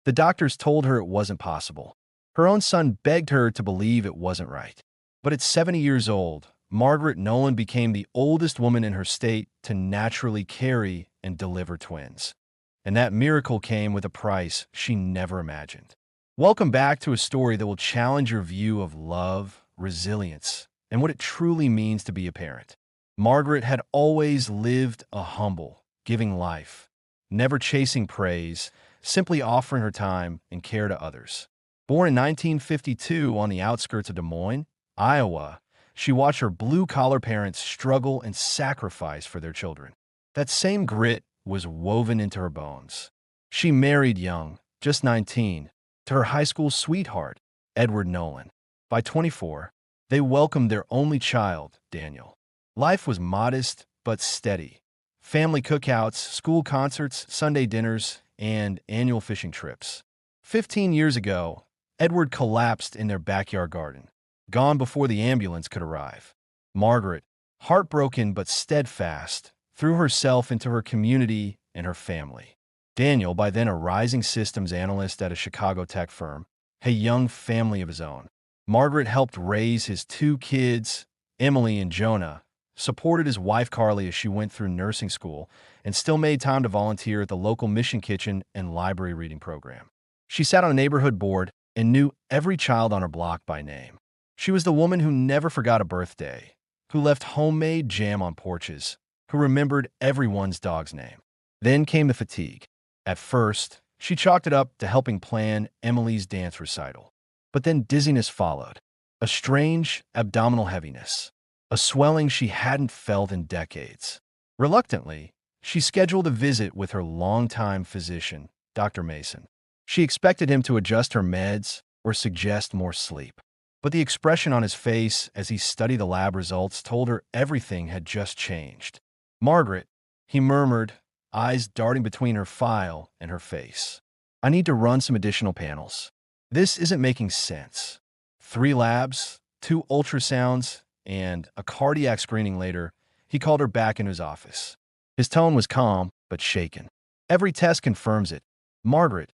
The doctors told her it wasn't possible. Her own son begged her to believe it wasn't right. But at 70 years old, Margaret Nolan became the oldest woman in her state to naturally carry and deliver twins. And that miracle came with a price she never imagined. Welcome back to a story that will challenge your view of love, resilience, and what it truly means to be a parent. Margaret had always lived a humble, giving life, never chasing praise, simply offering her time and care to others. Born in 1952 on the outskirts of Des Moines, Iowa, she watched her blue-collar parents struggle and sacrifice for their children. That same grit was woven into her bones. She married young, just 19, to her high school sweetheart, Edward Nolan. By 24, they welcomed their only child, Daniel. Life was modest but steady. Family cookouts, school concerts, Sunday dinners, and annual fishing trips. 15 years ago, Edward collapsed in their backyard garden, gone before the ambulance could arrive. Margaret, heartbroken but steadfast, threw herself into her community and her family. Daniel, by then a rising systems analyst at a Chicago tech firm, had a young family of his own. Margaret helped raise his two kids, Emily and Jonah, supported his wife Carly as she went through nursing school, and still made time to volunteer at the local mission kitchen and library reading program. She sat on a neighborhood board and knew every child on her block by name. She was the woman who never forgot a birthday, who left homemade jam on porches, who remembered everyone's dog's name. Then came the fatigue. At first, she chalked it up to helping plan Emily's dance recital. But then dizziness followed, a strange abdominal heaviness, a swelling she hadn't felt in decades. Reluctantly, she scheduled a visit with her longtime physician, Dr. Mason. She expected him to adjust her meds or suggest more sleep. But the expression on his face as he studied the lab results told her everything had just changed. "Margaret," he murmured, eyes darting between her file and her face. "I need to run some additional panels. This isn't making sense." 3 labs, 2 ultrasounds, and a cardiac screening later, he called her back into his office. His tone was calm but shaken. "Every test confirms it. Margaret,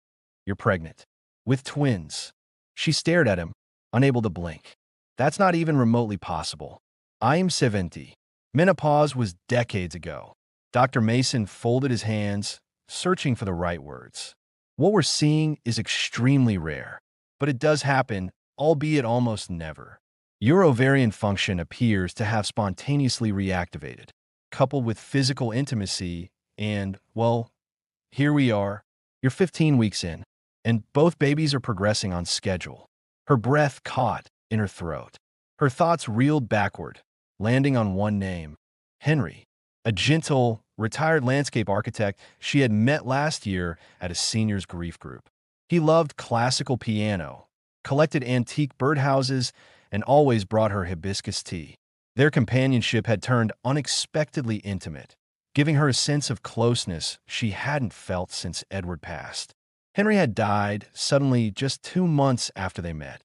you're pregnant. With twins." She stared at him, unable to blink. "That's not even remotely possible. I am 70. Menopause was decades ago." Dr. Mason folded his hands, searching for the right words. "What we're seeing is extremely rare, but it does happen, albeit almost never. Your ovarian function appears to have spontaneously reactivated, coupled with physical intimacy, and, well, here we are. You're 15 weeks in, and both babies are progressing on schedule." Her breath caught in her throat. Her thoughts reeled backward, landing on one name: Henry, a gentle, retired landscape architect she had met last year at a seniors grief group. He loved classical piano, collected antique birdhouses, and always brought her hibiscus tea. Their companionship had turned unexpectedly intimate, giving her a sense of closeness she hadn't felt since Edward passed. Henry had died suddenly just 2 months after they met,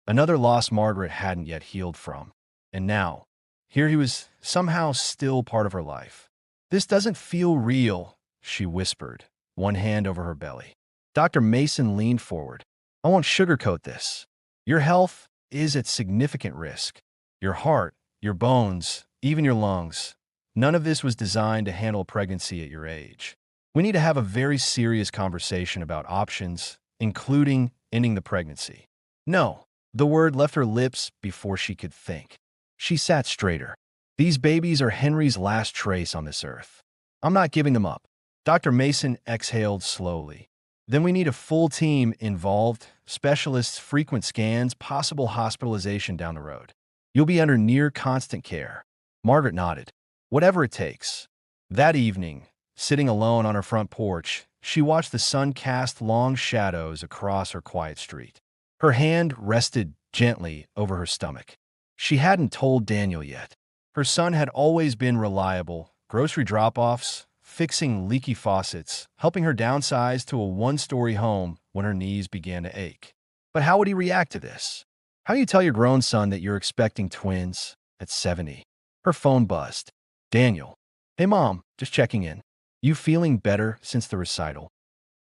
another loss Margaret hadn't yet healed from. And now, here he was somehow still part of her life. "This doesn't feel real," she whispered, one hand over her belly. Dr. Mason leaned forward. "I won't sugarcoat this. Your health is at significant risk. Your heart, your bones, even your lungs. None of this was designed to handle pregnancy at your age. We need to have a very serious conversation about options, including ending the pregnancy." "No." The word left her lips before she could think. She sat straighter. "These babies are Henry's last trace on this earth. I'm not giving them up." Dr. Mason exhaled slowly. "Then we need a full team involved, specialists, frequent scans, possible hospitalization down the road. You'll be under near constant care." Margaret nodded. "Whatever it takes." That evening, sitting alone on her front porch, she watched the sun cast long shadows across her quiet street. Her hand rested gently over her stomach. She hadn't told Daniel yet. Her son had always been reliable: grocery drop-offs, fixing leaky faucets, helping her downsize to a 1-story home when her knees began to ache. But how would he react to this? How do you tell your grown son that you're expecting twins at 70? Her phone buzzed. "Daniel. Hey, Mom, just checking in. You feeling better since the recital?"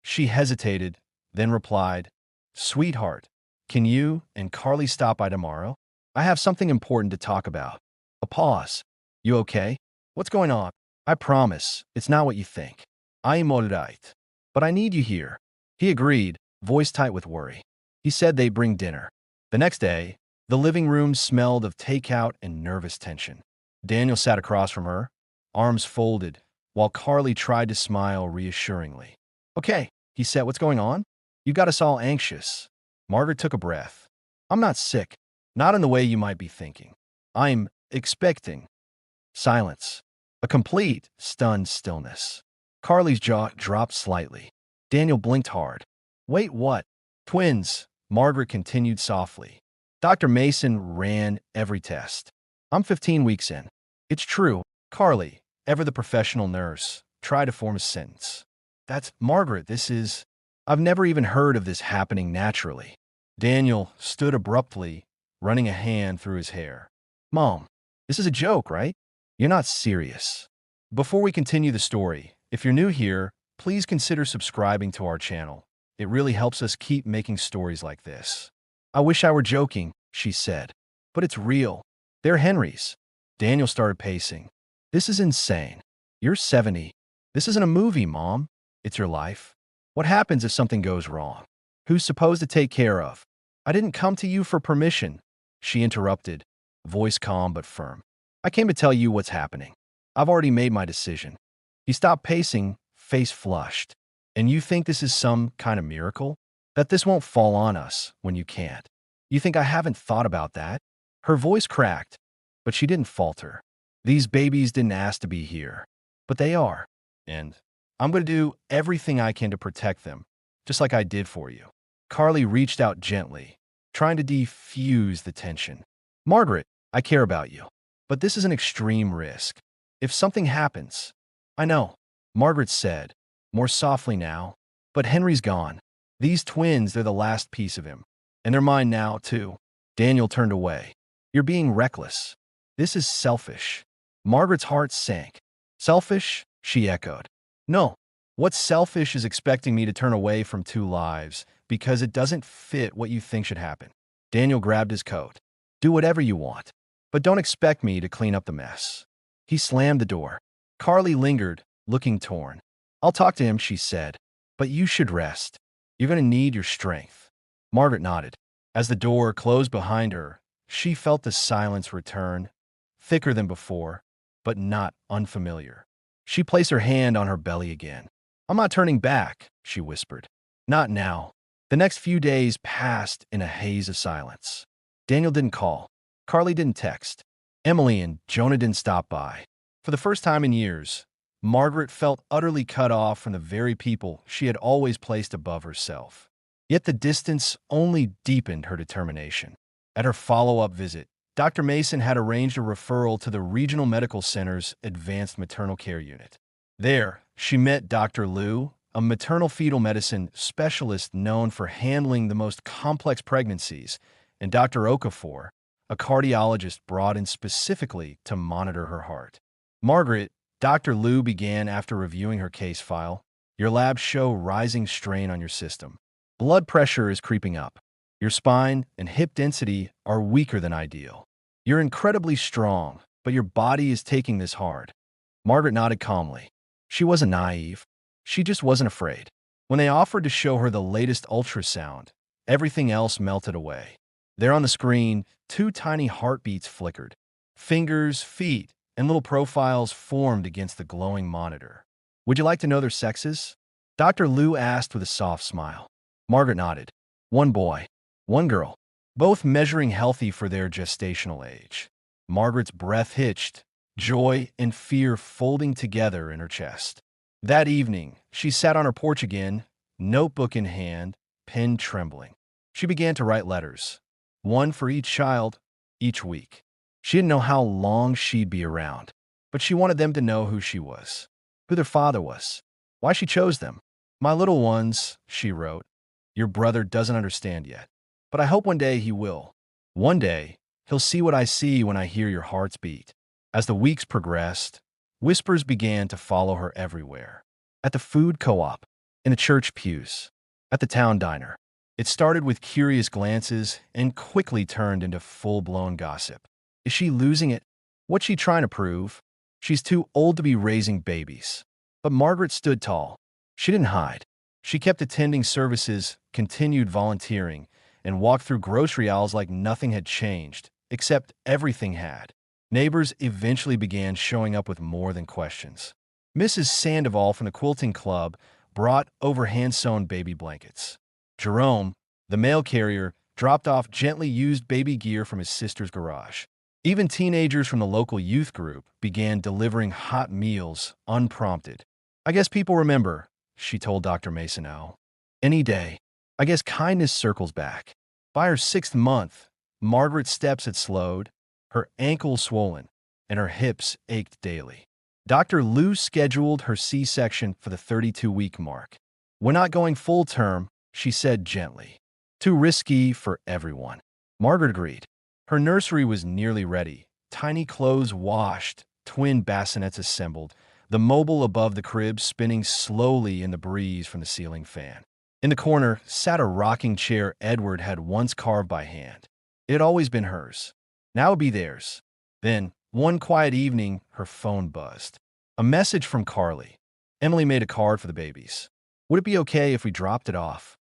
She hesitated, then replied, "Sweetheart, can you and Carly stop by tomorrow? I have something important to talk about." A pause. "You okay? What's going on?" "I promise, it's not what you think. I am alright. But I need you here." He agreed, voice tight with worry. He said they'd bring dinner. The next day, the living room smelled of takeout and nervous tension. Daniel sat across from her, arms folded, while Carly tried to smile reassuringly. "Okay," he said, "what's going on? You got us all anxious." Margaret took a breath. "I'm not sick. Not in the way you might be thinking. I'm expecting." Silence. A complete, stunned stillness. Carly's jaw dropped slightly. Daniel blinked hard. "Wait, what?" "Twins," Margaret continued softly. "Dr. Mason ran every test. I'm 15 weeks in." "It's true." Carly, ever the professional nurse, tried to form a sentence. "That's Margaret, this is—" "I've never even heard of this happening naturally." Daniel stood abruptly, running a hand through his hair. "Mom, this is a joke, right? You're not serious." Before we continue the story, if you're new here, please consider subscribing to our channel. It really helps us keep making stories like this. "I wish I were joking," she said. "But it's real. They're Henry's." Daniel started pacing. "This is insane. You're 70. This isn't a movie, Mom. It's your life. What happens if something goes wrong? Who's supposed to take care of?" "I didn't come to you for permission," she interrupted, voice calm but firm. "I came to tell you what's happening. I've already made my decision." He stopped pacing, face flushed. "And you think this is some kind of miracle? That this won't fall on us when you can't? You think I haven't thought about that?" Her voice cracked, but she didn't falter. "These babies didn't ask to be here, but they are. And I'm going to do everything I can to protect them, just like I did for you." Carly reached out gently, trying to defuse the tension. "Margaret, I care about you, but this is an extreme risk. If something happens—" "I know," Margaret said, more softly now, "but Henry's gone. These twins, they're the last piece of him. And they're mine now, too." Daniel turned away. "You're being reckless. This is selfish." Margaret's heart sank. "Selfish?" she echoed. "No. What's selfish is expecting me to turn away from two lives because it doesn't fit what you think should happen." Daniel grabbed his coat. "Do whatever you want, but don't expect me to clean up the mess." He slammed the door. Carly lingered, looking torn. "I'll talk to him," she said, "but you should rest. You're going to need your strength." Margaret nodded. As the door closed behind her, she felt the silence return, thicker than before, but not unfamiliar. She placed her hand on her belly again. "I'm not turning back," she whispered. "Not now." The next few days passed in a haze of silence. Daniel didn't call. Carly didn't text. Emily and Jonah didn't stop by. For the first time in years, Margaret felt utterly cut off from the very people she had always placed above herself. Yet the distance only deepened her determination. At her follow-up visit, Dr. Mason had arranged a referral to the Regional Medical Center's Advanced Maternal Care Unit. There, she met Dr. Liu, a maternal-fetal medicine specialist known for handling the most complex pregnancies, and Dr. Okafor, a cardiologist brought in specifically to monitor her heart. "Margaret," Dr. Liu began after reviewing her case file, "your labs show rising strain on your system. Blood pressure is creeping up. Your spine and hip density are weaker than ideal. You're incredibly strong, but your body is taking this hard." Margaret nodded calmly. She wasn't naive. She just wasn't afraid. When they offered to show her the latest ultrasound, everything else melted away. There on the screen, two tiny heartbeats flickered. Fingers, feet, and little profiles formed against the glowing monitor. "Would you like to know their sexes?" Dr. Liu asked with a soft smile. Margaret nodded. "One boy, one girl, both measuring healthy for their gestational age." Margaret's breath hitched, joy and fear folding together in her chest. That evening, she sat on her porch again, notebook in hand, pen trembling. She began to write letters, one for each child, each week. She didn't know how long she'd be around, but she wanted them to know who she was, who their father was, why she chose them. "My little ones," she wrote, "your brother doesn't understand yet, but I hope one day he will. One day, he'll see what I see when I hear your hearts beat." As the weeks progressed, whispers began to follow her everywhere. At the food co-op, in the church pews, at the town diner. It started with curious glances and quickly turned into full-blown gossip. Is she losing it? What's she trying to prove? She's too old to be raising babies. But Margaret stood tall. She didn't hide. She kept attending services, continued volunteering, and walked through grocery aisles like nothing had changed, except everything had. Neighbors eventually began showing up with more than questions. Mrs. Sandoval from the quilting club brought over hand-sewn baby blankets. Jerome, the mail carrier, dropped off gently used baby gear from his sister's garage. Even teenagers from the local youth group began delivering hot meals unprompted. I guess people remember, she told Dr. Masonell. Any day. I guess kindness circles back. By her 6th month, Margaret's steps had slowed, her ankles swollen, and her hips ached daily. Dr. Lou scheduled her C-section for the 32-week mark. We're not going full term, she said gently. Too risky for everyone. Margaret agreed. Her nursery was nearly ready. Tiny clothes washed, twin bassinets assembled, the mobile above the crib spinning slowly in the breeze from the ceiling fan. In the corner sat a rocking chair Edward had once carved by hand. It had always been hers. Now it would be theirs. Then, one quiet evening, her phone buzzed. A message from Carly. Emily made a card for the babies. Would it be okay if we dropped it off?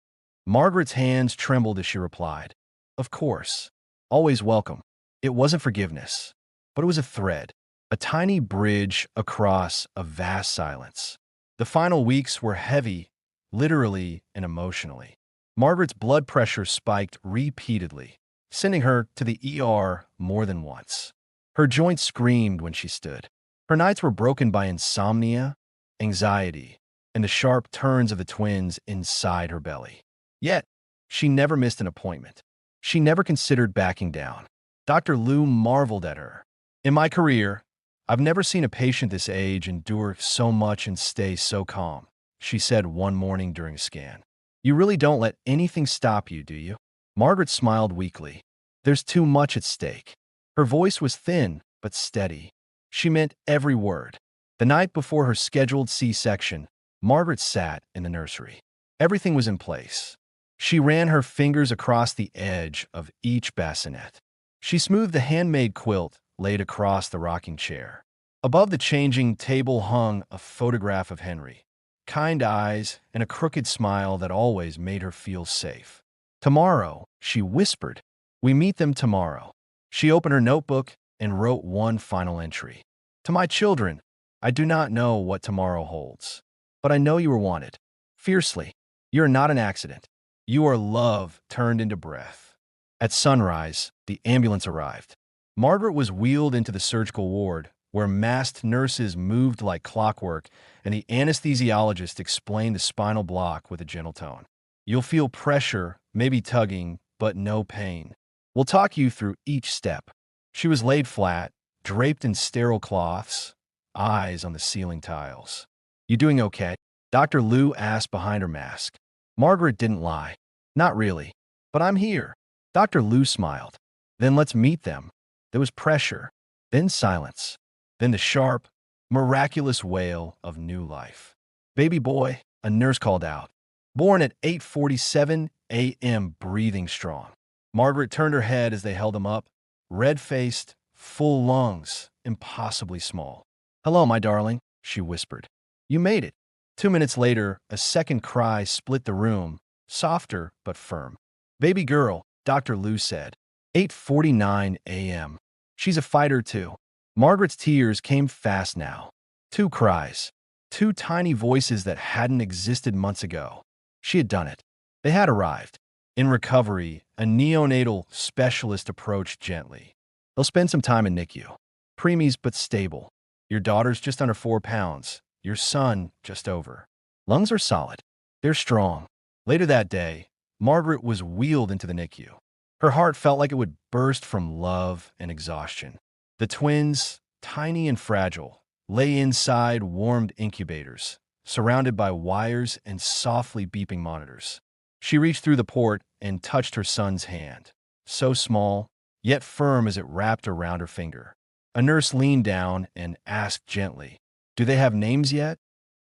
Margaret's hands trembled as she replied. Of course. Always welcome. It wasn't forgiveness, but it was a thread, a tiny bridge across a vast silence. The final weeks were heavy, literally and emotionally. Margaret's blood pressure spiked repeatedly, sending her to the ER more than once. Her joints screamed when she stood. Her nights were broken by insomnia, anxiety, and the sharp turns of the twins inside her belly. Yet, she never missed an appointment. She never considered backing down. Dr. Lou marveled at her. In my career, I've never seen a patient this age endure so much and stay so calm, she said one morning during a scan. You really don't let anything stop you, do you? Margaret smiled weakly. There's too much at stake. Her voice was thin, but steady. She meant every word. The night before her scheduled C-section, Margaret sat in the nursery. Everything was in place. She ran her fingers across the edge of each bassinet. She smoothed the handmade quilt laid across the rocking chair. Above the changing table hung a photograph of Henry, kind eyes and a crooked smile that always made her feel safe. Tomorrow, she whispered. We meet them tomorrow. She opened her notebook and wrote one final entry. To my children, I do not know what tomorrow holds, but I know you are wanted. Fiercely. You are not an accident. You are love turned into breath. At sunrise, the ambulance arrived. Margaret was wheeled into the surgical ward, where masked nurses moved like clockwork, and the anesthesiologist explained the spinal block with a gentle tone. You'll feel pressure, maybe tugging, but no pain. We'll talk you through each step. She was laid flat, draped in sterile cloths, eyes on the ceiling tiles. You doing okay? Dr. Lou asked behind her mask. Margaret didn't lie. Not really. But I'm here. Dr. Lou smiled. Then let's meet them. There was pressure, then silence, then the sharp, miraculous wail of new life. Baby boy, a nurse called out. Born at 8:47 a.m., breathing strong. Margaret turned her head as they held him up, red-faced, full lungs, impossibly small. Hello, my darling, she whispered. You made it. 2 minutes later, a second cry split the room, softer but firm. Baby girl, Dr. Lou said. 8:49 a.m. She's a fighter too. Margaret's tears came fast now. 2 cries. 2 tiny voices that hadn't existed months ago. She had done it. They had arrived. In recovery, a neonatal specialist approached gently. They'll spend some time in NICU. Preemies but stable. Your daughter's just under 4 pounds. Your son just over. Lungs are solid. They're strong. Later that day, Margaret was wheeled into the NICU. Her heart felt like it would burst from love and exhaustion. The twins, tiny and fragile, lay inside warmed incubators, surrounded by wires and softly beeping monitors. She reached through the port and touched her son's hand, so small, yet firm as it wrapped around her finger. A nurse leaned down and asked gently, Do they have names yet?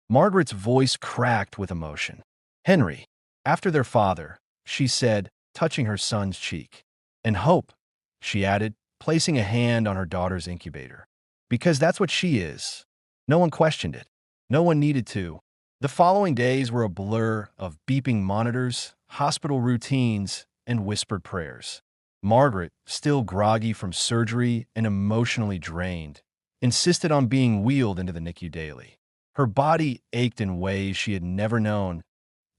Margaret's voice cracked with emotion. Henry. After their father, she said, touching her son's cheek. And hope, she added, placing a hand on her daughter's incubator. Because that's what she is. No one questioned it. No one needed to. The following days were a blur of beeping monitors, hospital routines, and whispered prayers. Margaret, still groggy from surgery and emotionally drained, insisted on being wheeled into the NICU daily. Her body ached in ways she had never known.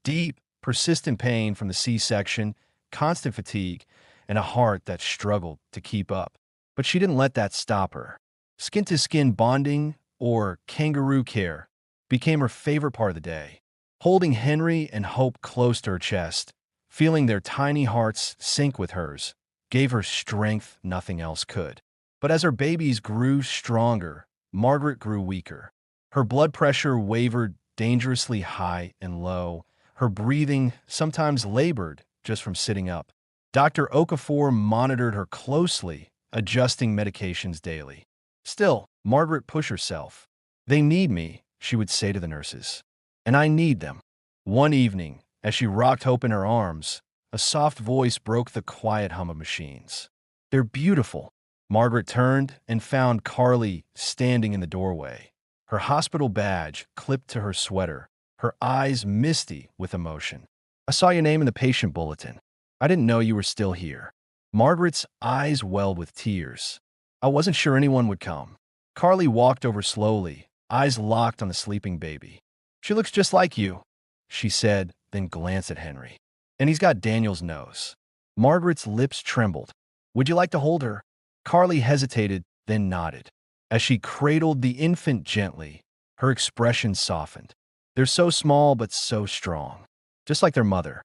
Deep, persistent pain from the C-section, constant fatigue, and a heart that struggled to keep up. But she didn't let that stop her. Skin-to-skin bonding, or kangaroo care, became her favorite part of the day. Holding Henry and Hope close to her chest, feeling their tiny hearts sync with hers, gave her strength nothing else could. But as her babies grew stronger, Margaret grew weaker. Her blood pressure wavered dangerously high and low. Her breathing sometimes labored just from sitting up. Dr. Okafor monitored her closely, adjusting medications daily. Still, Margaret pushed herself. "They need me," she would say to the nurses. "And I need them." One evening, as she rocked Hope in her arms, a soft voice broke the quiet hum of machines. "They're beautiful." Margaret turned and found Carly standing in the doorway, her hospital badge clipped to her sweater, her eyes misty with emotion. "I saw your name in the patient bulletin. I didn't know you were still here." Margaret's eyes welled with tears. "I wasn't sure anyone would come." Carly walked over slowly, eyes locked on the sleeping baby. "She looks just like you," she said, then glanced at Henry. "And he's got Daniel's nose." Margaret's lips trembled. "Would you like to hold her?" Carly hesitated, then nodded. As she cradled the infant gently, her expression softened. "They're so small but so strong, just like their mother."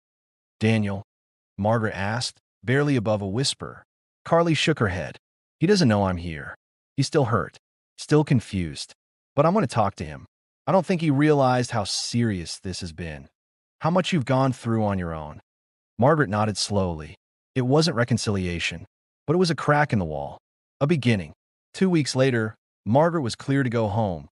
"Daniel?" Margaret asked, barely above a whisper. Carly shook her head. "He doesn't know I'm here. He's still hurt, still confused. But I'm going to talk to him. I don't think he realized how serious this has been, how much you've gone through on your own." Margaret nodded slowly. It wasn't reconciliation, but it was a crack in the wall, a beginning. 2 weeks later, Margaret was clear to go home,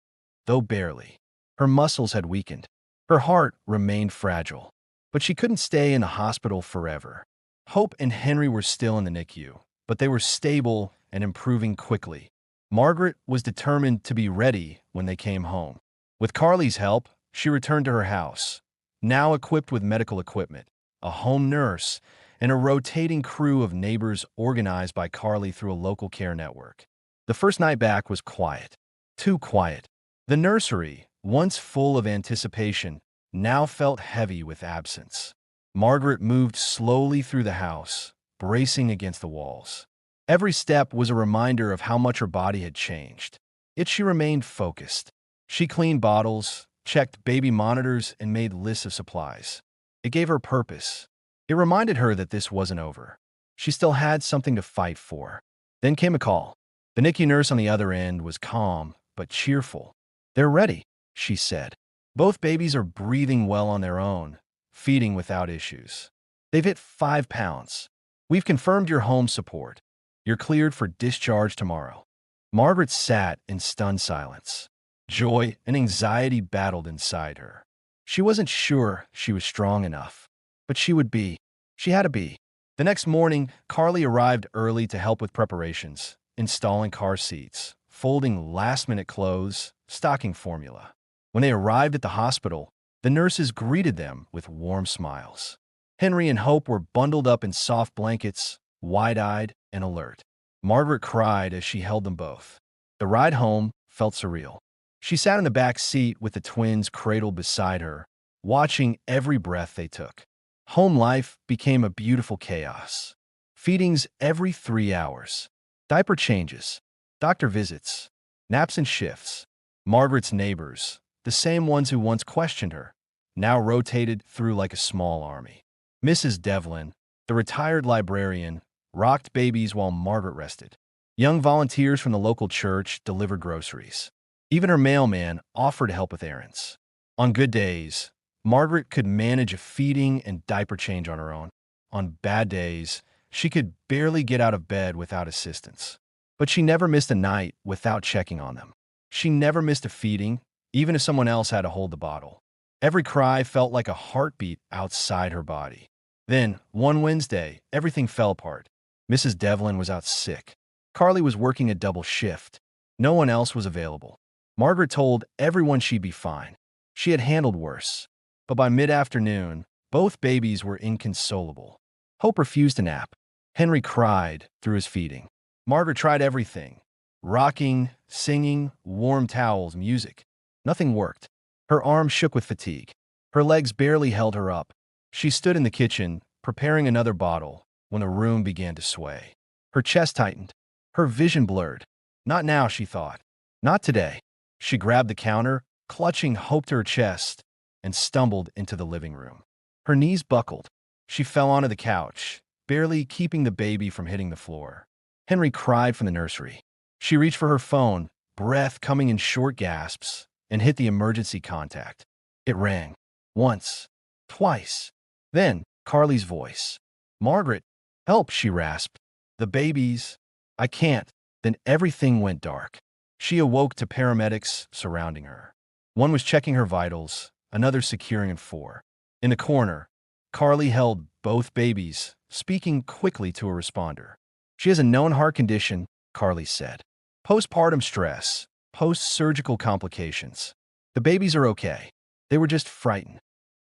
though barely. Her muscles had weakened. Her heart remained fragile. But she couldn't stay in the hospital forever. Hope and Henry were still in the NICU, but they were stable and improving quickly. Margaret was determined to be ready when they came home. With Carly's help, she returned to her house, now equipped with medical equipment, a home nurse, and a rotating crew of neighbors organized by Carly through a local care network. The first night back was quiet. Too quiet. The nursery, once full of anticipation, now felt heavy with absence. Margaret moved slowly through the house, bracing against the walls. Every step was a reminder of how much her body had changed. Yet she remained focused. She cleaned bottles, checked baby monitors, and made lists of supplies. It gave her purpose. It reminded her that this wasn't over. She still had something to fight for. Then came a call. The NICU nurse on the other end was calm, but cheerful. "They're ready," she said. "Both babies are breathing well on their own, feeding without issues. They've hit 5 pounds. We've confirmed your home support. You're cleared for discharge tomorrow." Margaret sat in stunned silence. Joy and anxiety battled inside her. She wasn't sure she was strong enough, but she would be. She had to be. The next morning, Carly arrived early to help with preparations, installing car seats, folding last-minute clothes, stocking formula. When they arrived at the hospital, the nurses greeted them with warm smiles. Henry and Hope were bundled up in soft blankets, wide-eyed and alert. Margaret cried as she held them both. The ride home felt surreal. She sat in the back seat with the twins cradled beside her, watching every breath they took. Home life became a beautiful chaos. Feedings every 3 hours. Diaper changes. Doctor visits. Naps and shifts. Margaret's neighbors, the same ones who once questioned her, now rotated through like a small army. Mrs. Devlin, the retired librarian, rocked babies while Margaret rested. Young volunteers from the local church delivered groceries. Even her mailman offered to help with errands. On good days, Margaret could manage a feeding and diaper change on her own. On bad days, she could barely get out of bed without assistance. But she never missed a night without checking on them. She never missed a feeding, even if someone else had to hold the bottle. Every cry felt like a heartbeat outside her body. Then, one Wednesday, everything fell apart. Mrs. Devlin was out sick. Carly was working a double shift. No one else was available. Margaret told everyone she'd be fine. She had handled worse. But by mid-afternoon, both babies were inconsolable. Hope refused to nap. Henry cried through his feeding. Margaret tried everything. Rocking, singing, warm towels, music. Nothing worked. Her arms shook with fatigue. Her legs barely held her up. She stood in the kitchen, preparing another bottle, when the room began to sway. Her chest tightened. Her vision blurred. Not now, she thought. Not today. She grabbed the counter, clutching hope to her chest, and stumbled into the living room. Her knees buckled. She fell onto the couch, barely keeping the baby from hitting the floor. Henry cried from the nursery. She reached for her phone, breath coming in short gasps, and hit the emergency contact. It rang. Once. Twice. Then, Carly's voice. "Margaret, help," she rasped. "The babies. I can't." Then everything went dark. She awoke to paramedics surrounding her. One was checking her vitals, another securing a four. In the corner, Carly held both babies, speaking quickly to a responder. "She has a known heart condition," Carly said. "Postpartum stress, post-surgical complications. The babies are okay. They were just frightened."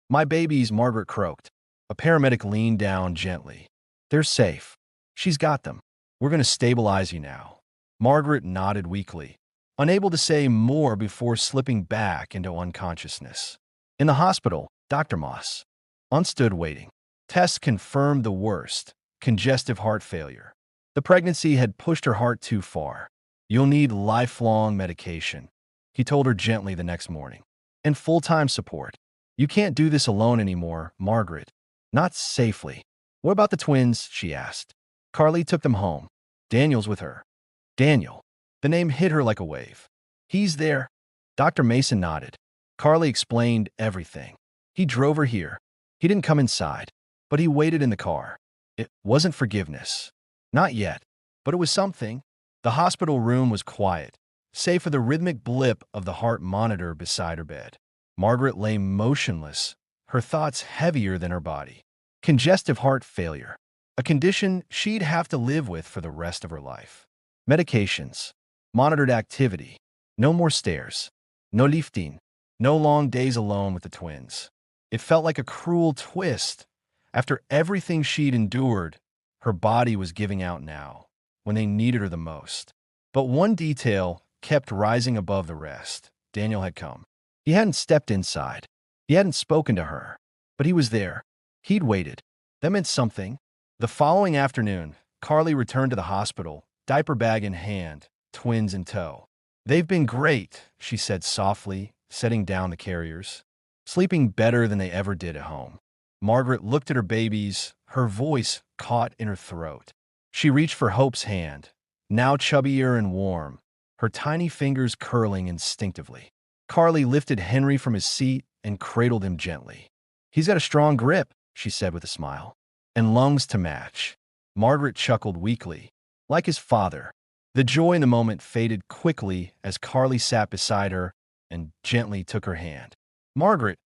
"My babies," Margaret croaked. A paramedic leaned down gently. "They're safe. She's got them. We're going to stabilize you now." Margaret nodded weakly, unable to say more before slipping back into unconsciousness. In the hospital, Dr. Moss stood waiting. Tests confirmed the worst: congestive heart failure. The pregnancy had pushed her heart too far. "You'll need lifelong medication," he told her gently the next morning. "And full-time support. You can't do this alone anymore, Margaret. Not safely." "What about the twins?" she asked. "Carly took them home. Daniel's with her." "Daniel." The name hit her like a wave. "He's there." Dr. Mason nodded. Carly explained everything. "He drove her here. He didn't come inside, but he waited in the car. It wasn't forgiveness. Not yet, but it was something." The hospital room was quiet, save for the rhythmic blip of the heart monitor beside her bed. Margaret lay motionless, her thoughts heavier than her body. Congestive heart failure, a condition she'd have to live with for the rest of her life. Medications, monitored activity, no more stairs, no lifting, no long days alone with the twins. It felt like a cruel twist. After everything she'd endured, her body was giving out now, when they needed her the most. But one detail kept rising above the rest. Daniel had come. He hadn't stepped inside. He hadn't spoken to her. But he was there. He'd waited. That meant something. The following afternoon, Carly returned to the hospital, diaper bag in hand, twins in tow. "They've been great," she said softly, setting down the carriers. "Sleeping better than they ever did at home." Margaret looked at her babies, her voice caught in her throat. She reached for Hope's hand, now chubbier and warm, her tiny fingers curling instinctively. Carly lifted Henry from his seat and cradled him gently. "He's got a strong grip," she said with a smile. "And lungs to match." Margaret chuckled weakly. Like his father. The joy in the moment faded quickly as Carly sat beside her and gently took her hand. "Margaret,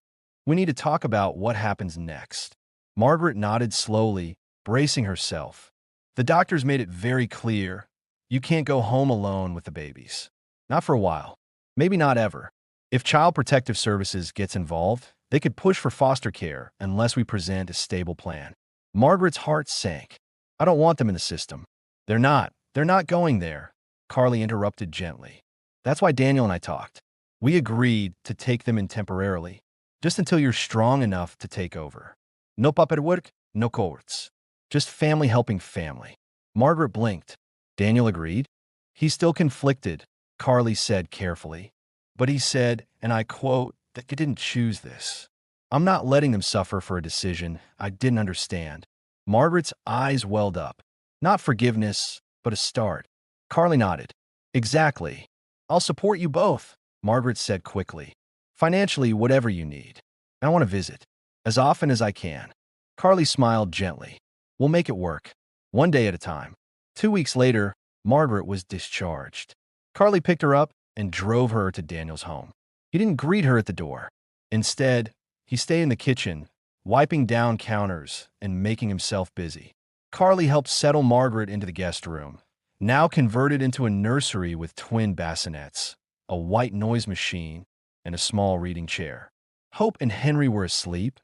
we need to talk about what happens next." Margaret nodded slowly, bracing herself. "The doctors made it very clear. You can't go home alone with the babies. Not for a while. Maybe not ever. If Child Protective Services gets involved, they could push for foster care unless we present a stable plan." Margaret's heart sank. "I don't want them in the system." They're not. They're not going there," Carly interrupted gently. "That's why Daniel and I talked. We agreed to take them in temporarily, just until you're strong enough to take over. No paperwork, no courts. Just family helping family." Margaret blinked. Daniel agreed. "He's still conflicted," Carly said carefully. "But he said, and I quote, that you didn't choose this. I'm not letting them suffer for a decision I didn't understand." Margaret's eyes welled up. Not forgiveness, but a start. Carly nodded. "Exactly. I'll support you both," Margaret said quickly. "Financially, whatever you need. I want to visit. As often as I can." Carly smiled gently. "We'll make it work. One day at a time." 2 weeks later, Margaret was discharged. Carly picked her up and drove her to Daniel's home. He didn't greet her at the door. Instead, He stayed in the kitchen, wiping down counters and making himself busy. Carly helped settle Margaret into the guest room, now converted into a nursery with twin bassinets, a white noise machine, and a small reading chair. Hope and Henry were asleep,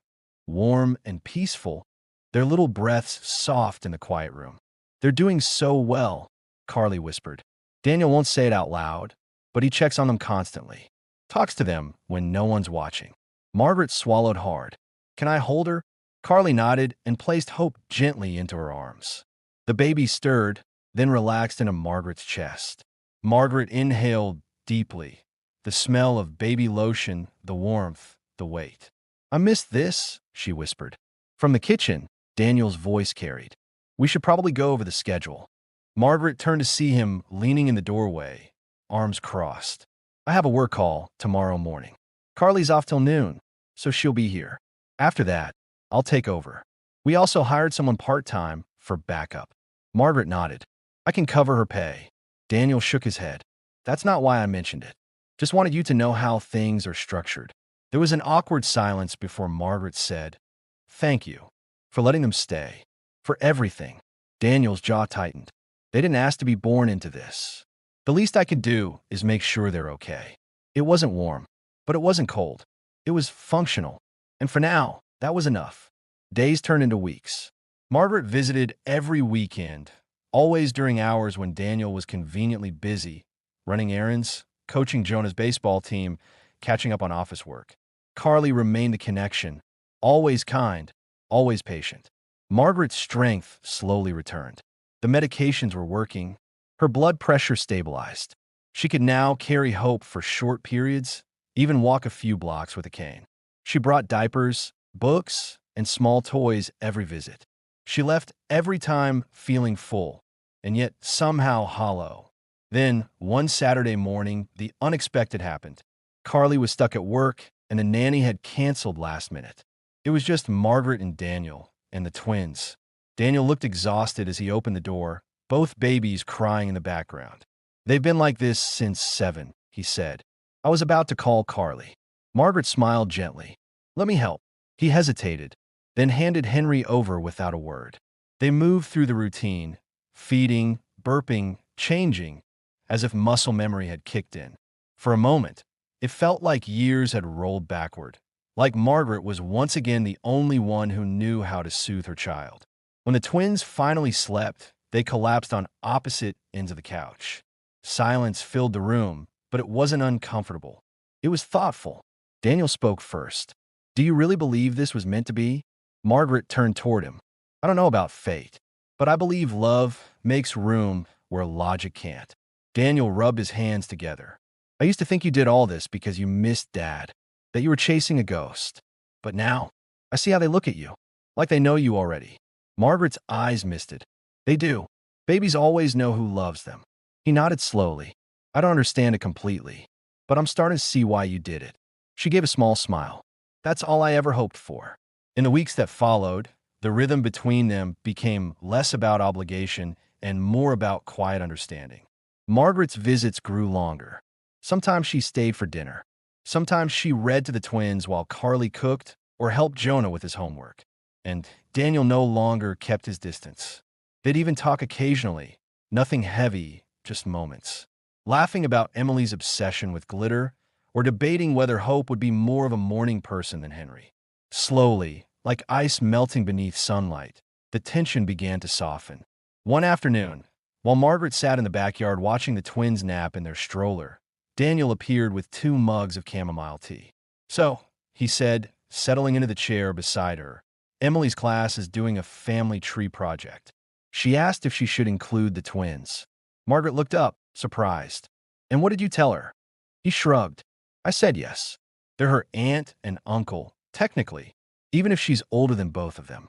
warm and peaceful, their little breaths soft in the quiet room. "They're doing so well," Carly whispered. Daniel won't say it out loud, but he checks on them constantly. Talks to them when no one's watching. Margaret swallowed hard. "Can I hold her?" Carly nodded and placed Hope gently into her arms. The baby stirred, then relaxed into Margaret's chest. Margaret inhaled deeply. The smell of baby lotion, the warmth, the weight. "I missed this," she whispered. From the kitchen, Daniel's voice carried. "We should probably go over the schedule." Margaret turned to see him leaning in the doorway, arms crossed. "I have a work call tomorrow morning. Carly's off till noon, so she'll be here. After that, I'll take over. We also hired someone part-time for backup." Margaret nodded. "I can cover her pay." Daniel shook his head. "That's not why I mentioned it. Just wanted you to know how things are structured." There was an awkward silence before Margaret said, "Thank you for letting them stay. For everything." Daniel's jaw tightened. They didn't ask to be born into this. "The least I could do is make sure they're okay." It wasn't warm, but it wasn't cold. It was functional. And for now, that was enough. Days turned into weeks. Margaret visited every weekend, always during hours when Daniel was conveniently busy, running errands, coaching Jonah's baseball team, catching up on office work. Carly remained the connection, always kind, always patient. Margaret's strength slowly returned. The medications were working. Her blood pressure stabilized. She could now carry Hope for short periods, even walk a few blocks with a cane. She brought diapers, books, and small toys every visit. She left every time feeling full, and yet somehow hollow. Then, one Saturday morning, the unexpected happened. Carly was stuck at work, and the nanny had canceled last minute. It was just Margaret and Daniel, and the twins. Daniel looked exhausted as he opened the door, both babies crying in the background. "They've been like this since 7, he said. I was about to call Carly. Margaret smiled gently. "Let me help." He hesitated, then handed Henry over without a word. They moved through the routine, feeding, burping, changing, as if muscle memory had kicked in. For a moment, it felt like years had rolled backward, like Margaret was once again the only one who knew how to soothe her child. When the twins finally slept, they collapsed on opposite ends of the couch. Silence filled the room, but it wasn't uncomfortable. It was thoughtful. Daniel spoke first. "Do you really believe this was meant to be?" Margaret turned toward him. "I don't know about fate, but I believe love makes room where logic can't." Daniel rubbed his hands together. "I used to think you did all this because you missed Dad, that you were chasing a ghost. But now, I see how they look at you, like they know you already." Margaret's eyes misted. "They do. Babies always know who loves them." He nodded slowly. "I don't understand it completely, but I'm starting to see why you did it." She gave a small smile. "That's all I ever hoped for." In the weeks that followed, the rhythm between them became less about obligation and more about quiet understanding. Margaret's visits grew longer. Sometimes she stayed for dinner. Sometimes she read to the twins while Carly cooked or helped Jonah with his homework. And Daniel no longer kept his distance. They'd even talk occasionally, nothing heavy, just moments. Laughing about Emily's obsession with glitter or debating whether Hope would be more of a morning person than Henry. Slowly, like ice melting beneath sunlight, the tension began to soften. One afternoon, while Margaret sat in the backyard watching the twins nap in their stroller, Daniel appeared with 2 mugs of chamomile tea. "So," he said, settling into the chair beside her, "Emily's class is doing a family tree project." She asked if she should include the twins. Margaret looked up, surprised. "And what did you tell her?" He shrugged. "I said yes. They're her aunt and uncle, technically, even if she's older than both of them."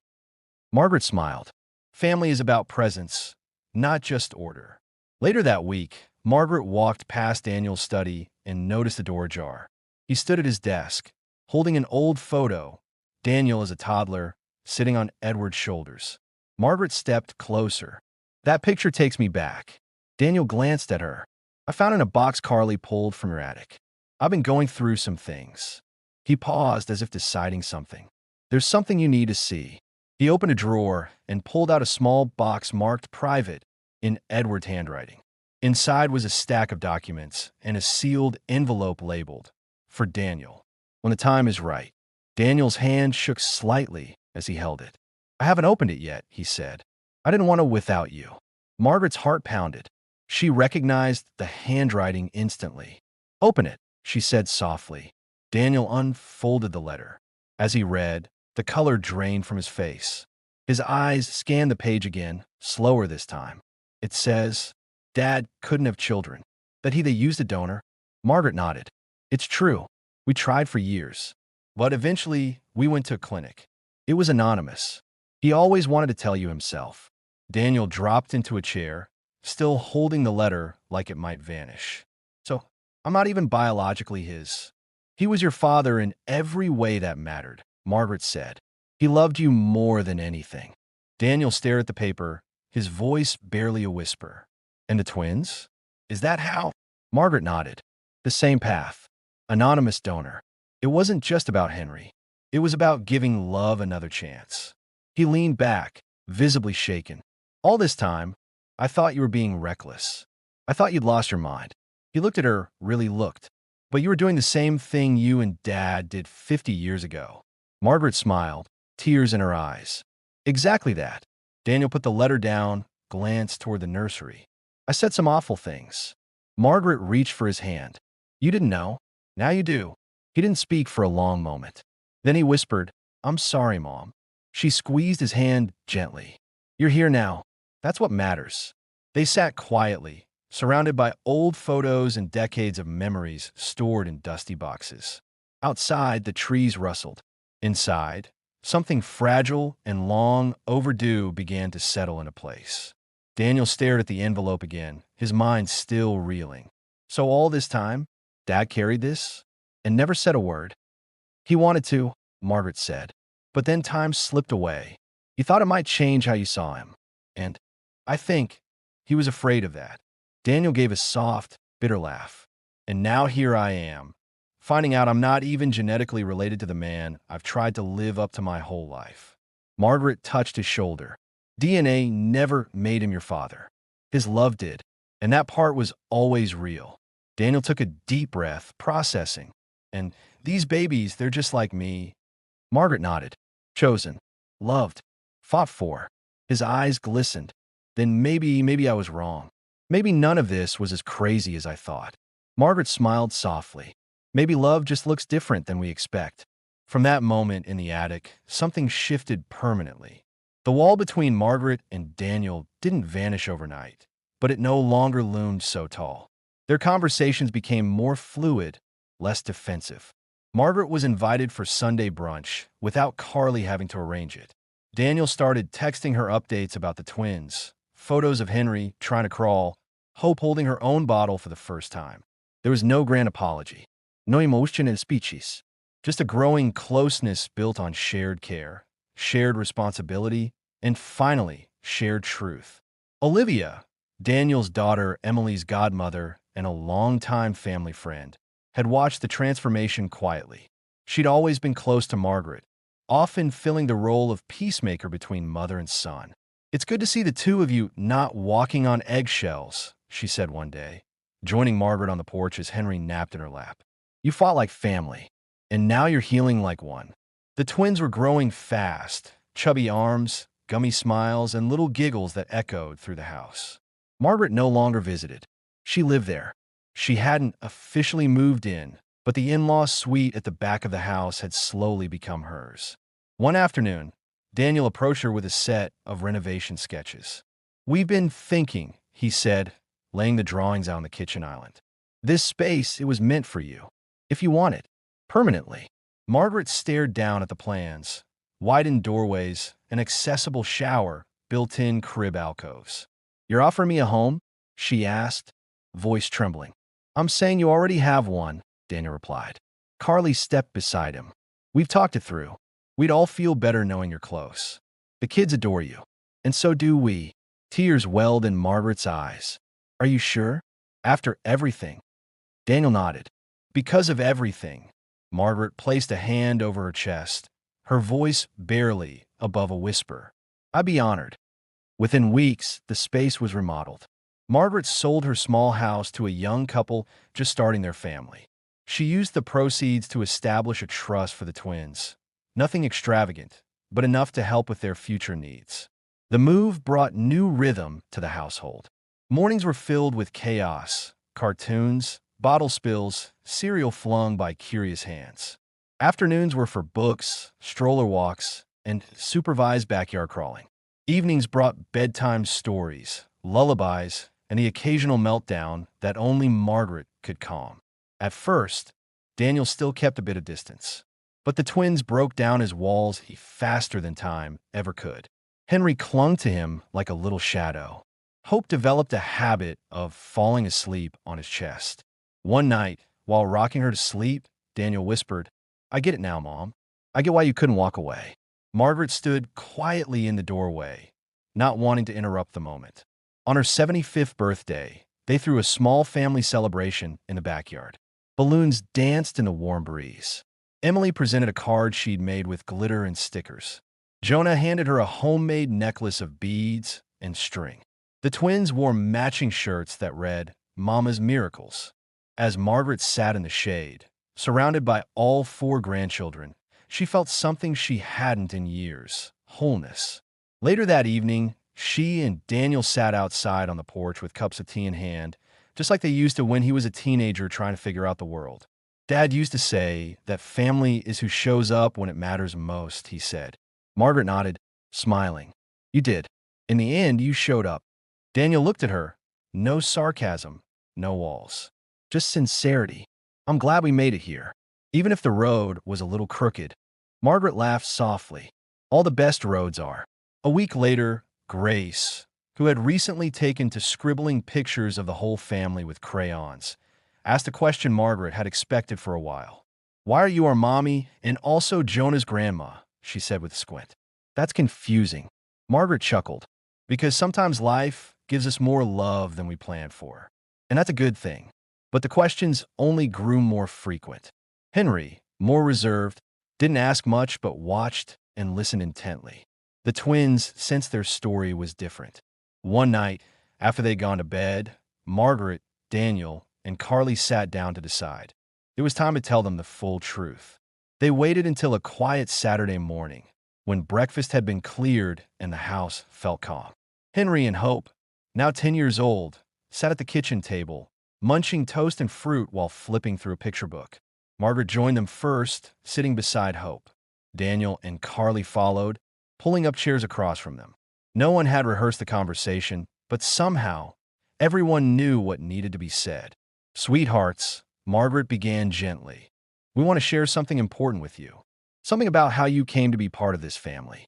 Margaret smiled. Family is about presence, not just order. Later that week, Margaret walked past Daniel's study and noticed the door ajar. He stood at his desk, holding an old photo, Daniel as a toddler, sitting on Edward's shoulders. Margaret stepped closer. "That picture takes me back." Daniel glanced at her. "I found in a box Carly pulled from your attic. I've been going through some things." He paused as if deciding something. There's something you need to see. He opened a drawer and pulled out a small box marked private in Edward's handwriting. Inside was a stack of documents and a sealed envelope labeled, "For Daniel. When the time is right." Daniel's hand shook slightly as he held it. "I haven't opened it yet," he said. "I didn't want to without you." Margaret's heart pounded. She recognized the handwriting instantly. "Open it," she said softly. Daniel unfolded the letter. As he read, the color drained from his face. His eyes scanned the page again, slower this time. It says, "Dad couldn't have children. That they used a donor." Margaret nodded. "It's true. We tried for years. But eventually, we went to a clinic. It was anonymous. He always wanted to tell you himself." Daniel dropped into a chair, still holding the letter like it might vanish. "So, I'm not even biologically his. He was your father in every way that mattered," Margaret said. "He loved you more than anything." Daniel stared at the paper, his voice barely a whisper. "And the twins? Is that how?" Margaret nodded. "The same path. Anonymous donor. It wasn't just about Henry. It was about giving love another chance." He leaned back, visibly shaken. "All this time, I thought you were being reckless. I thought you'd lost your mind." He looked at her, really looked. "But you were doing the same thing you and Dad did 50 years ago." Margaret smiled, tears in her eyes. "Exactly that." Daniel put the letter down, glanced toward the nursery. "I said some awful things." Margaret reached for his hand. "You didn't know. Now you do." He didn't speak for a long moment. Then he whispered, "I'm sorry, Mom." She squeezed his hand gently. "You're here now. That's what matters." They sat quietly, surrounded by old photos and decades of memories stored in dusty boxes. Outside, the trees rustled. Inside, something fragile and long overdue began to settle into place. Daniel stared at the envelope again, his mind still reeling. So all this time, Dad carried this and never said a word. "He wanted to," Margaret said. "But then time slipped away. He thought it might change how you saw him. And I think he was afraid of that." Daniel gave a soft, bitter laugh. "And now here I am, finding out I'm not even genetically related to the man I've tried to live up to my whole life." Margaret touched his shoulder. "DNA never made him your father. His love did, and that part was always real." Daniel took a deep breath, processing. "And these babies, they're just like me." Margaret nodded. "Chosen, loved, fought for." His eyes glistened. "Then maybe I was wrong. Maybe none of this was as crazy as I thought." Margaret smiled softly. "Maybe love just looks different than we expect." From that moment in the attic, something shifted permanently. The wall between Margaret and Daniel didn't vanish overnight, but it no longer loomed so tall. Their conversations became more fluid, less defensive. Margaret was invited for Sunday brunch without Carly having to arrange it. Daniel started texting her updates about the twins, photos of Henry trying to crawl, Hope holding her own bottle for the first time. There was no grand apology, no emotional speeches, just a growing closeness built on shared care, shared responsibility, and finally, shared truth. Olivia, Daniel's daughter, Emily's godmother, and a longtime family friend, had watched the transformation quietly. She'd always been close to Margaret, often filling the role of peacemaker between mother and son. "It's good to see the two of you not walking on eggshells," she said one day, joining Margaret on the porch as Henry napped in her lap. "You fought like family, and now you're healing like one." The twins were growing fast, chubby arms, gummy smiles, and little giggles that echoed through the house. Margaret no longer visited. She lived there. She hadn't officially moved in, but the in-law suite at the back of the house had slowly become hers. One afternoon, Daniel approached her with a set of renovation sketches. "We've been thinking," he said, laying the drawings out on the kitchen island. "This space, it was meant for you, if you want it, permanently." Margaret stared down at the plans, widened doorways, an accessible shower, built-in crib alcoves. "You're offering me a home?" she asked, voice trembling. "I'm saying you already have one," Daniel replied. Carly stepped beside him. "We've talked it through. We'd all feel better knowing you're close. The kids adore you, and so do we." Tears welled in Margaret's eyes. "Are you sure? After everything?" Daniel nodded. "Because of everything. Margaret placed a hand over her chest, her voice barely above a whisper. "I'd be honored." Within weeks, the space was remodeled. Margaret sold her small house to a young couple just starting their family. She used the proceeds to establish a trust for the twins. Nothing extravagant, but enough to help with their future needs. The move brought new rhythm to the household. Mornings were filled with chaos, cartoons, bottle spills, cereal flung by curious hands. Afternoons were for books, stroller walks, and supervised backyard crawling. Evenings brought bedtime stories, lullabies, and the occasional meltdown that only Margaret could calm. At first, Daniel still kept a bit of distance, but the twins broke down his walls faster than time ever could. Henry clung to him like a little shadow. Hope developed a habit of falling asleep on his chest. One night, while rocking her to sleep, Daniel whispered, "I get it now, Mom. I get why you couldn't walk away." Margaret stood quietly in the doorway, not wanting to interrupt the moment. On her 75th birthday, they threw a small family celebration in the backyard. Balloons danced in the warm breeze. Emily presented a card she'd made with glitter and stickers. Jonah handed her a homemade necklace of beads and string. The twins wore matching shirts that read, "Mama's Miracles." As Margaret sat in the shade, surrounded by all four grandchildren, she felt something she hadn't in years: wholeness. Later that evening, she and Daniel sat outside on the porch with cups of tea in hand, just like they used to when he was a teenager trying to figure out the world. "Dad used to say that family is who shows up when it matters most," he said. Margaret nodded, smiling. "You did. In the end, you showed up." Daniel looked at her. No sarcasm, no walls. Just sincerity. "I'm glad we made it here, even if the road was a little crooked." Margaret laughed softly. "All the best roads are." A week later, Grace, who had recently taken to scribbling pictures of the whole family with crayons, asked a question Margaret had expected for a while. "Why are you our mommy and also Jonah's grandma?" she said with a squint. "That's confusing." Margaret chuckled. "Because sometimes life gives us more love than we planned for. And that's a good thing." But the questions only grew more frequent. Henry, more reserved, didn't ask much but watched and listened intently. The twins sensed their story was different. One night, after they'd gone to bed, Margaret, Daniel, and Carly sat down to decide. It was time to tell them the full truth. They waited until a quiet Saturday morning, when breakfast had been cleared and the house felt calm. Henry and Hope, now 10 years old, sat at the kitchen table, munching toast and fruit while flipping through a picture book. Margaret joined them first, sitting beside Hope. Daniel and Carly followed, pulling up chairs across from them. No one had rehearsed the conversation, but somehow, everyone knew what needed to be said. "Sweethearts," Margaret began gently, "we want to share something important with you. Something about how you came to be part of this family."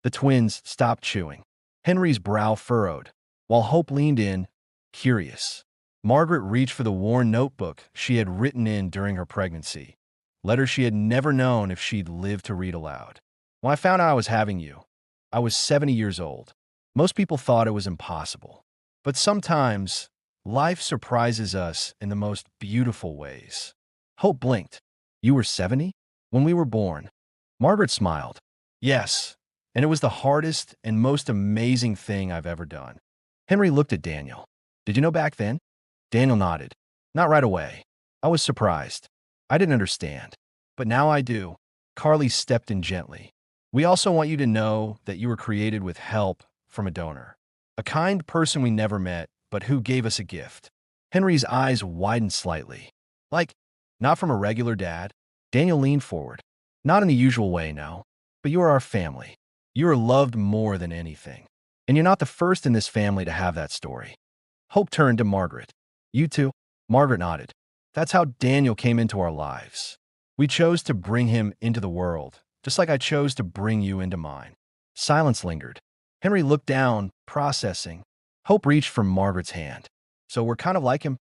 The twins stopped chewing. Henry's brow furrowed, while Hope leaned in, curious. Margaret reached for the worn notebook she had written in during her pregnancy, letters she had never known if she'd lived to read aloud. "When I found out I was having you, I was 70 years old. Most people thought it was impossible. But sometimes, life surprises us in the most beautiful ways." Hope blinked. "You were 70? When we were born?" Margaret smiled. "Yes, and it was the hardest and most amazing thing I've ever done." Henry looked at Daniel. "Did you know back then?" Daniel nodded. "Not right away. I was surprised. I didn't understand. But now I do." Carly stepped in gently. "We also want you to know that you were created with help from a donor. A kind person we never met, but who gave us a gift." Henry's eyes widened slightly. "Like, not from a regular dad?" Daniel leaned forward. "Not in the usual way, no. But you are our family. You are loved more than anything. And you're not the first in this family to have that story." Hope turned to Margaret. "You too?" Margaret nodded. "That's how Daniel came into our lives. We chose to bring him into the world, just like I chose to bring you into mine." Silence lingered. Henry looked down, processing. Hope reached for Margaret's hand. "So we're kind of like him?"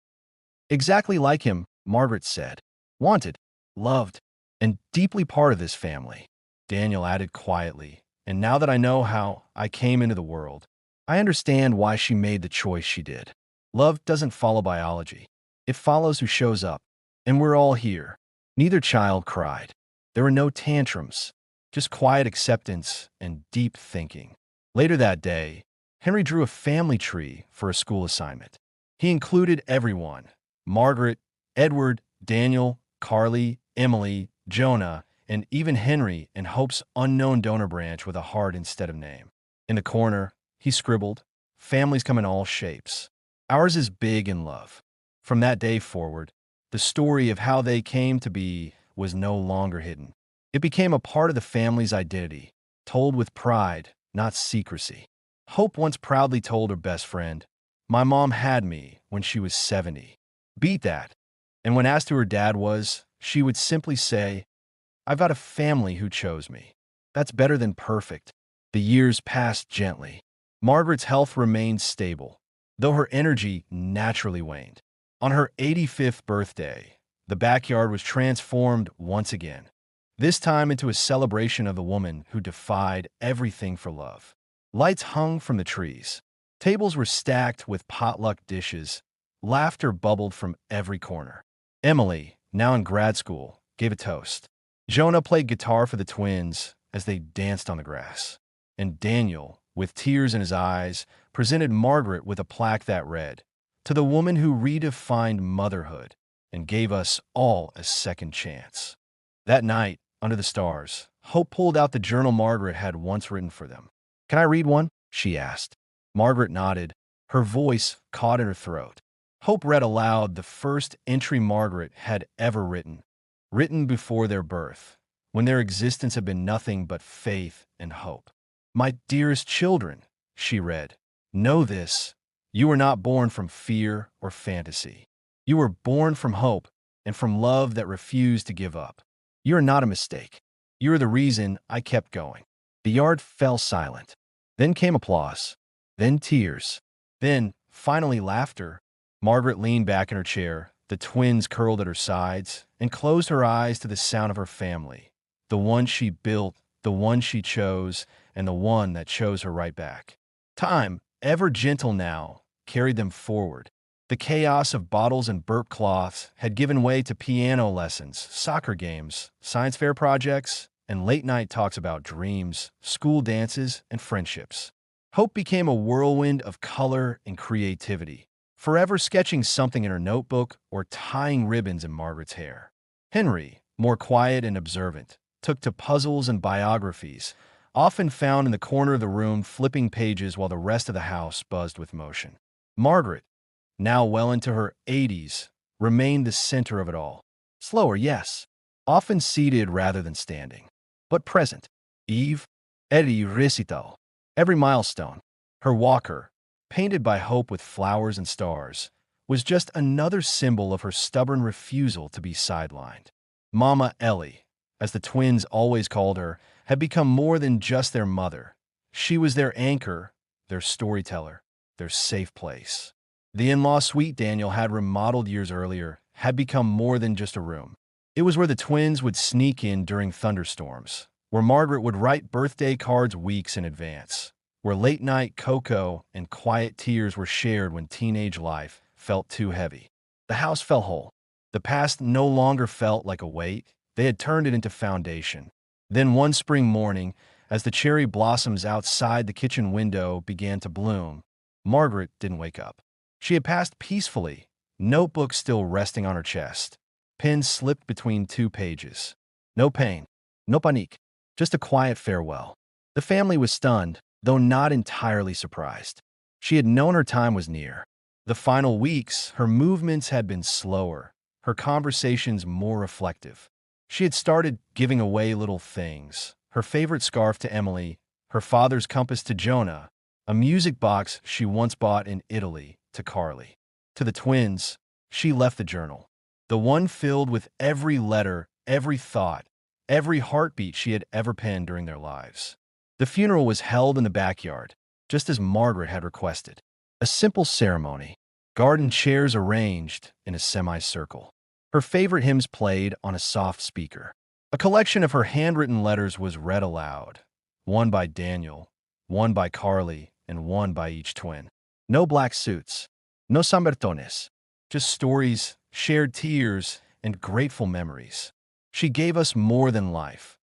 "Exactly like him," Margaret said. "Wanted, loved, and deeply part of this family." Daniel added quietly, "And now that I know how I came into the world, I understand why she made the choice she did. Love doesn't follow biology. It follows who shows up. And we're all here, Neither child cried. There were no tantrums, just quiet acceptance and deep thinking. Later that day, Henry drew a family tree for a school assignment. He included everyone: Margaret, Edward, Daniel, Carly, Emily, Jonah, and even Henry in Hope's unknown donor branch with a heart instead of name. In the corner, he scribbled, "Families come in all shapes. Ours is big in love." From that day forward, the story of how they came to be was no longer hidden. It became a part of the family's identity, told with pride, not secrecy. Hope once proudly told her best friend, "My mom had me when she was 70. Beat that." And when asked who her dad was, she would simply say, "I've got a family who chose me. That's better than perfect." The years passed gently. Margaret's health remained stable, though her energy naturally waned. On her 85th birthday, the backyard was transformed once again, this time into a celebration of the woman who defied everything for love. Lights hung from the trees. Tables were stacked with potluck dishes. Laughter bubbled from every corner. Emily, now in grad school, gave a toast. Jonah played guitar for the twins as they danced on the grass. And Daniel, with tears in his eyes, presented Margaret with a plaque that read, "To the woman who redefined motherhood and gave us all a second chance." That night, under the stars, Hope pulled out the journal Margaret had once written for them. "Can I read one?" she asked. Margaret nodded, her voice caught in her throat. Hope read aloud the first entry Margaret had ever written before their birth, when their existence had been nothing but faith and hope. "My dearest children," she read, "know this: you were not born from fear or fantasy. You were born from hope and from love that refused to give up. You are not a mistake. You are the reason I kept going." The yard fell silent. Then came applause. Then tears. Then, finally, laughter. Margaret leaned back in her chair, the twins curled at her sides, and closed her eyes to the sound of her family. The one she built, the one she chose, and the one that chose her right back. Time, ever gentle now, carried them forward. The chaos of bottles and burp cloths had given way to piano lessons, soccer games, science fair projects, and late-night talks about dreams, school dances, and friendships. Hope became a whirlwind of color and creativity, forever sketching something in her notebook or tying ribbons in Margaret's hair. Henry, more quiet and observant, took to puzzles and biographies, often found in the corner of the room flipping pages while the rest of the house buzzed with motion. Margaret, now well into her 80s, remained the center of it all. Slower, yes, often seated rather than standing, but present. Eve, Eddie recital. Every milestone, her walker, painted by Hope with flowers and stars, was just another symbol of her stubborn refusal to be sidelined. Mama Ellie, as the twins always called her, had become more than just their mother. She was their anchor, their storyteller, their safe place. The in-law suite Daniel had remodeled years earlier had become more than just a room. It was where the twins would sneak in during thunderstorms, where Margaret would write birthday cards weeks in advance, where late-night cocoa and quiet tears were shared when teenage life felt too heavy. The house felt whole. The past no longer felt like a weight. They had turned it into foundation. Then one spring morning, as the cherry blossoms outside the kitchen window began to bloom, Margaret didn't wake up. She had passed peacefully, notebook still resting on her chest. Pen slipped between two pages. No pain, no panique, just a quiet farewell. The family was stunned, though not entirely surprised. She had known her time was near. The final weeks, her movements had been slower, her conversations more reflective. She had started giving away little things: her favorite scarf to Emily, her father's compass to Jonah, a music box she once bought in Italy to Carly. To the twins, she left the journal, the one filled with every letter, every thought, every heartbeat she had ever penned during their lives. The funeral was held in the backyard, just as Margaret had requested. A simple ceremony, garden chairs arranged in a semicircle. Her favorite hymns played on a soft speaker. A collection of her handwritten letters was read aloud, one by Daniel, one by Carly, and one by each twin. No black suits, no sambertones, just stories, shared tears, and grateful memories. She gave us more than life,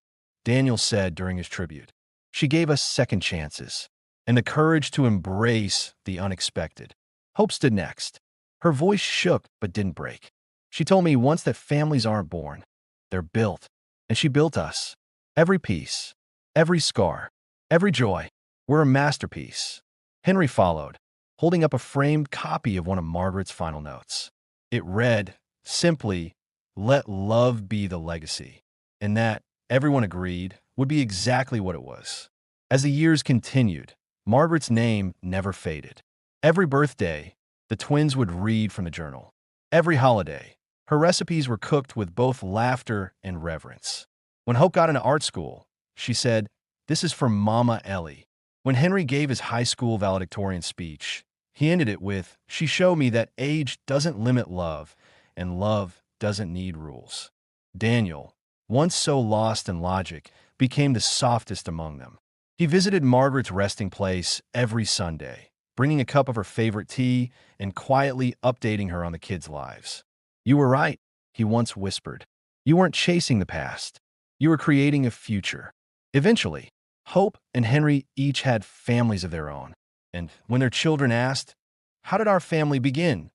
Daniel said during his tribute. She gave us second chances and the courage to embrace the unexpected. Hope stood next. Her voice shook but didn't break. She told me once that families aren't born, they're built. And she built us. Every piece, every scar, every joy. We're a masterpiece. Henry followed, holding up a framed copy of one of Margaret's final notes. It read, simply, "Let love be the legacy." And that, everyone agreed, would be exactly what it was. As the years continued, Margaret's name never faded. Every birthday, the twins would read from the journal. Every holiday, her recipes were cooked with both laughter and reverence. When Hope got into art school, she said, "This is for Mama Ellie." When Henry gave his high school valedictorian speech, he ended it with, "She showed me that age doesn't limit love, and love doesn't need rules." Daniel, once so lost in logic, became the softest among them. He visited Margaret's resting place every Sunday, bringing a cup of her favorite tea and quietly updating her on the kids' lives. "You were right," he once whispered. "You weren't chasing the past. You were creating a future." Eventually, Hope and Henry each had families of their own. And when their children asked, "How did our family begin?"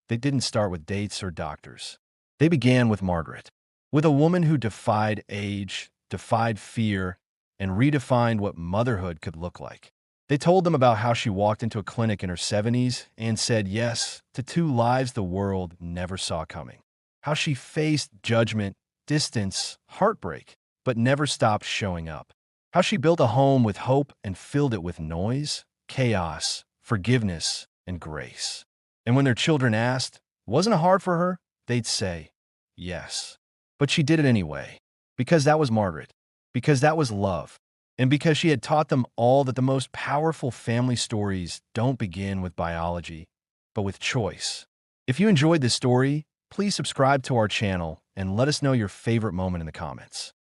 they didn't start with dates or doctors. They began with Margaret, with a woman who defied age, defied fear, and redefined what motherhood could look like. They told them about how she walked into a clinic in her 70s and said yes to two lives the world never saw coming. How she faced judgment, distance, heartbreak, but never stopped showing up. How she built a home with hope and filled it with noise, chaos, forgiveness, and grace. And when their children asked, wasn't it hard for her? They'd say, yes. But she did it anyway, because that was Margaret, because that was love, and because she had taught them all that the most powerful family stories don't begin with biology, but with choice. If you enjoyed this story, please subscribe to our channel and let us know your favorite moment in the comments.